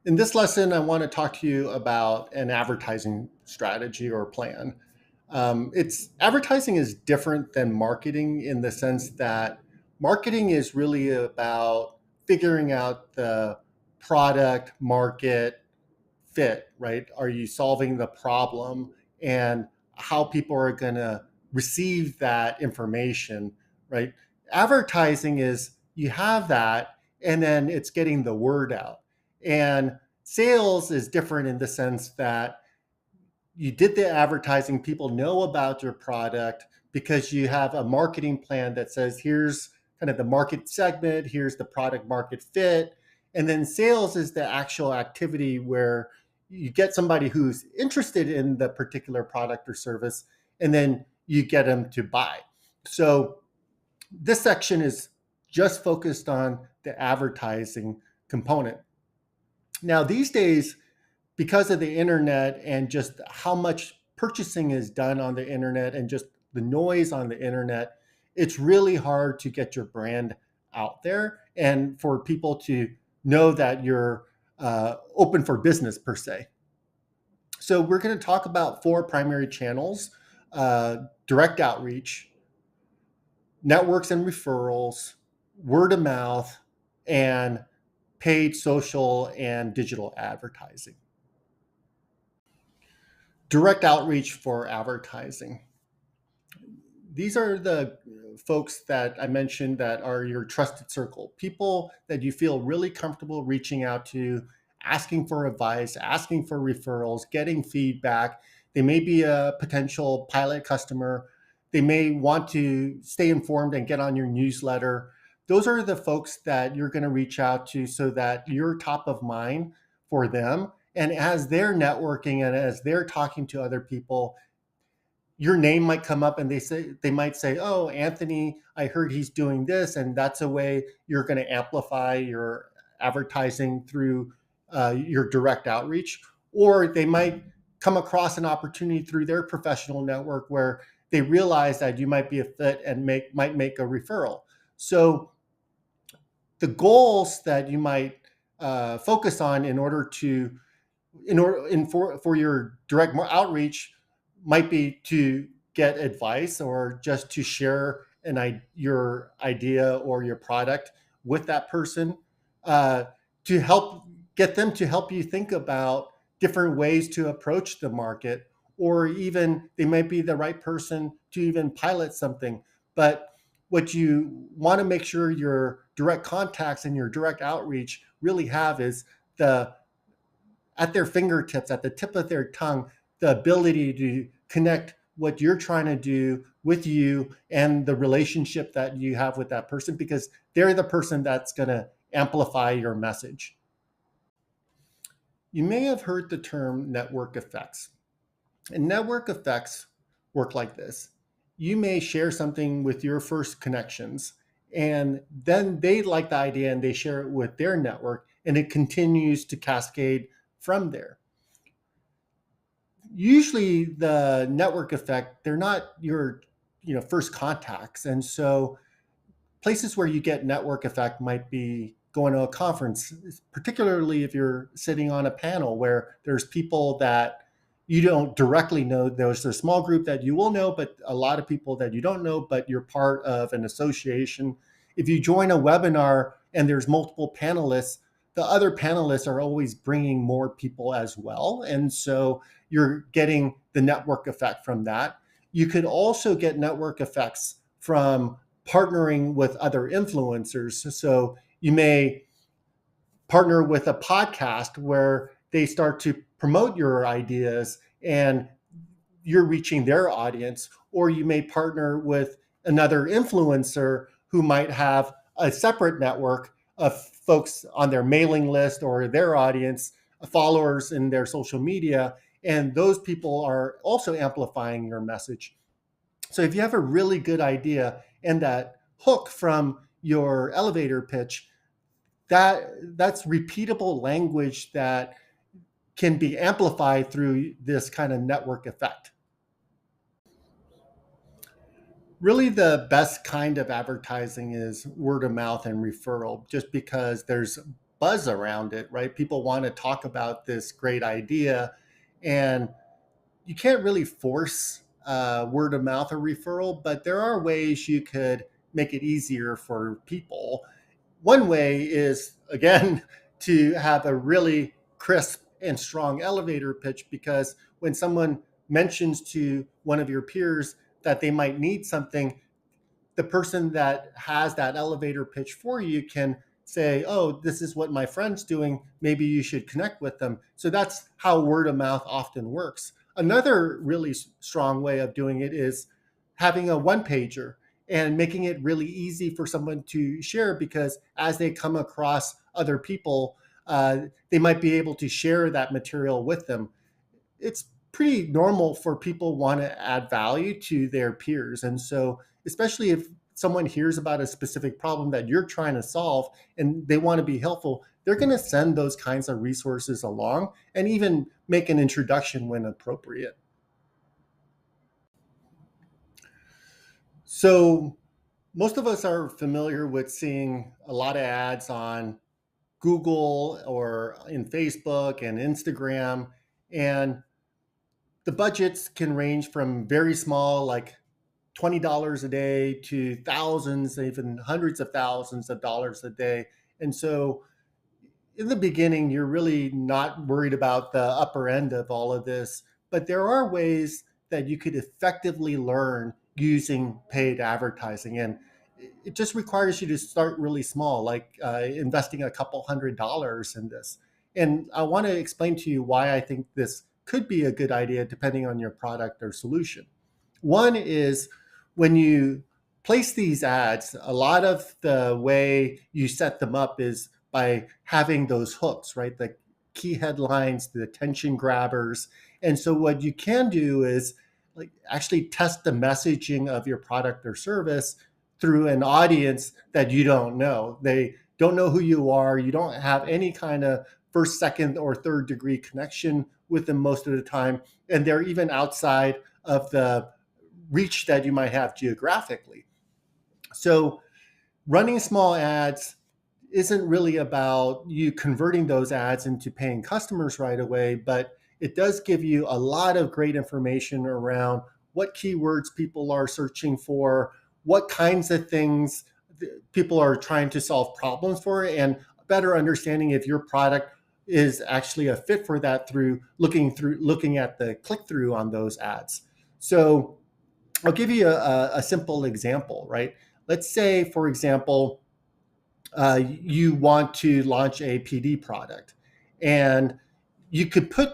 In this lesson, I want to talk to you about an advertising strategy or plan. It's advertising is different than marketing in the sense that marketing is really about figuring out the product market fit, right? Are you solving the problem and how people are going to receive that information, right? Advertising is you have that and then it's getting the word out. And sales is different in the sense that you did the advertising, people know about your product because you have a marketing plan that says here's kind of the market segment, here's the product market fit. And then sales is the actual activity where you get somebody who's interested in the particular product or service, and then you get them to buy. So this section is just focused on the advertising component. Now, these days, because of the internet and just how much purchasing is done on the internet and just the noise on the internet, it's really hard to get your brand out there and for people to know that you're open for business per se. So we're going to talk about four primary channels: direct outreach, networks and referrals, word of mouth, and paid social and digital advertising. Direct outreach for advertising. These are the folks that I mentioned that are your trusted circle, people that you feel really comfortable reaching out to, asking for advice, asking for referrals, getting feedback. They may be a potential pilot customer. They may want to stay informed and get on your newsletter. Those are the folks that you're going to reach out to so that you're top of mind for them. And as they're networking and as they're talking to other people, your name might come up and they might say, "Oh, Anthony, I heard he's doing this," and that's a way you're going to amplify your advertising through your direct outreach. Or they might come across an opportunity through their professional network where they realize that you might be a fit and might make a referral. So the goals that you might focus on in order to for your direct outreach might be to get advice or just to share your idea or your product with that person, uh, to help get them to help you think about different ways to approach the market, or even they might be the right person to even pilot something. But what you want to make sure your direct contacts and your direct outreach really have is the at their fingertips, at the tip of their tongue, the ability to connect what you're trying to do with you and the relationship that you have with that person, because they're the person that's going to amplify your message. You may have heard the term network effects. And network effects work like this: you may share something with your first connections, and then they like the idea and they share it with their network, and it continues to cascade from there. Usually the network effect, they're not your first contacts, and so places where you get network effect might be going to a conference, particularly if you're sitting on a panel where there's people that you don't directly know. There's a small group that you will know, but a lot of people that you don't know, but you're part of an association. If you join a webinar and there's multiple panelists, the other panelists are always bringing more people as well. And so you're getting the network effect from that. You could also get network effects from partnering with other influencers. So you may partner with a podcast where they start to promote your ideas and you're reaching their audience, or you may partner with another influencer who might have a separate network of folks on their mailing list or their audience, followers in their social media, and those people are also amplifying your message. So if you have a really good idea and that hook from your elevator pitch, that's repeatable language that can be amplified through this kind of network effect. Really, the best kind of advertising is word of mouth and referral, just because there's buzz around it, right? People want to talk about this great idea, and you can't really force word of mouth or referral, but there are ways you could make it easier for people. One way is, again, to have a really crisp and strong elevator pitch, because when someone mentions to one of your peers that they might need something, the person that has that elevator pitch for you can say, oh, this is what my friend's doing. Maybe you should connect with them. So that's how word of mouth often works. Another really strong way of doing it is having a one pager and making it really easy for someone to share, because as they come across other people, they might be able to share that material with them. It's pretty normal for people want to add value to their peers. And so, especially if someone hears about a specific problem that you're trying to solve and they want to be helpful, they're going to send those kinds of resources along and even make an introduction when appropriate. So, most of us are familiar with seeing a lot of ads on Google or in Facebook and Instagram. And the budgets can range from very small, like $20 a day, to thousands, even hundreds of thousands of dollars a day. And so in the beginning, you're really not worried about the upper end of all of this, but there are ways that you could effectively learn using paid advertising. And it just requires you to start really small, like investing a couple $100s in this. And I want to explain to you why I think this could be a good idea depending on your product or solution. One is, when you place these ads, a lot of the way you set them up is by having those hooks, right? The key headlines, the attention grabbers. And so what you can do is like actually test the messaging of your product or service through an audience that you don't know. They don't know who you are. You don't have any kind of first, second, or third degree connection with them most of the time. And they're even outside of the reach that you might have geographically. So running small ads isn't really about you converting those ads into paying customers right away, but it does give you a lot of great information around what keywords people are searching for, what kinds of things people are trying to solve problems for, and a better understanding if your product is actually a fit for that through looking at the click through on those ads. So I'll give you a simple example, right? Let's say, for example, you want to launch a PD product, and you could put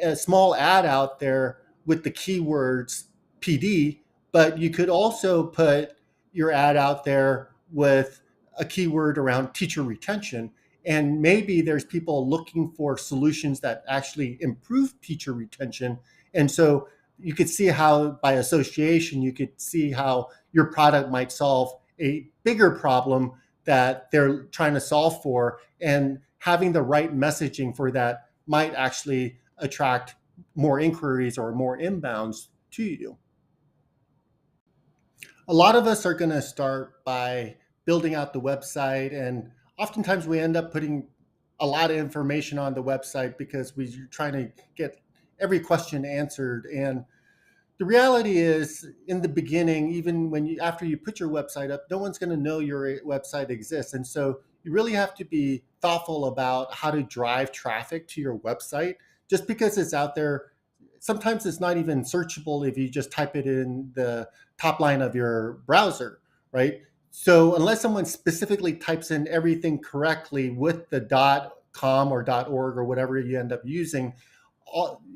a small ad out there with the keywords PD, but you could also put your ad out there with a keyword around teacher retention. And maybe there's people looking for solutions that actually improve teacher retention. And so you could see how, by association, you could see how your product might solve a bigger problem that they're trying to solve for. And having the right messaging for that might actually attract more inquiries or more inbounds to you. A lot of us are going to start by building out the website, and oftentimes we end up putting a lot of information on the website because we're trying to get every question answered. And the reality is, in the beginning, even when you after you put your website up, no one's going to know your website exists. And so you really have to be thoughtful about how to drive traffic to your website. Just because it's out there, sometimes it's not even searchable if you just type it in the top line of your browser, right? So unless someone specifically types in everything correctly with the .com or .org or whatever you end up using,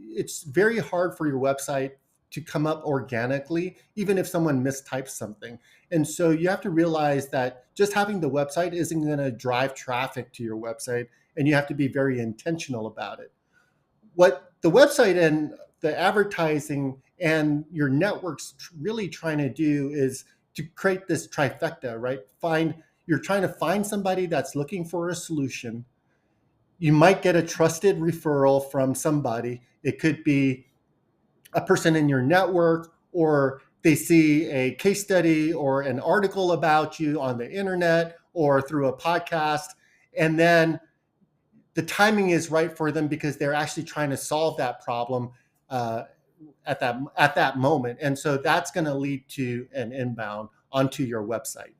it's very hard for your website to come up organically, even if someone mistypes something. And so you have to realize that just having the website isn't going to drive traffic to your website, and you have to be very intentional about it. What the website and the advertising and your network's really trying to do is to create this trifecta, right? You're trying to find somebody that's looking for a solution. You might get a trusted referral from somebody. It could be a person in your network, or they see a case study or an article about you on the internet or through a podcast. And then the timing is right for them because they're actually trying to solve that problem uh, at that moment. And so that's going to lead to an inbound onto your website.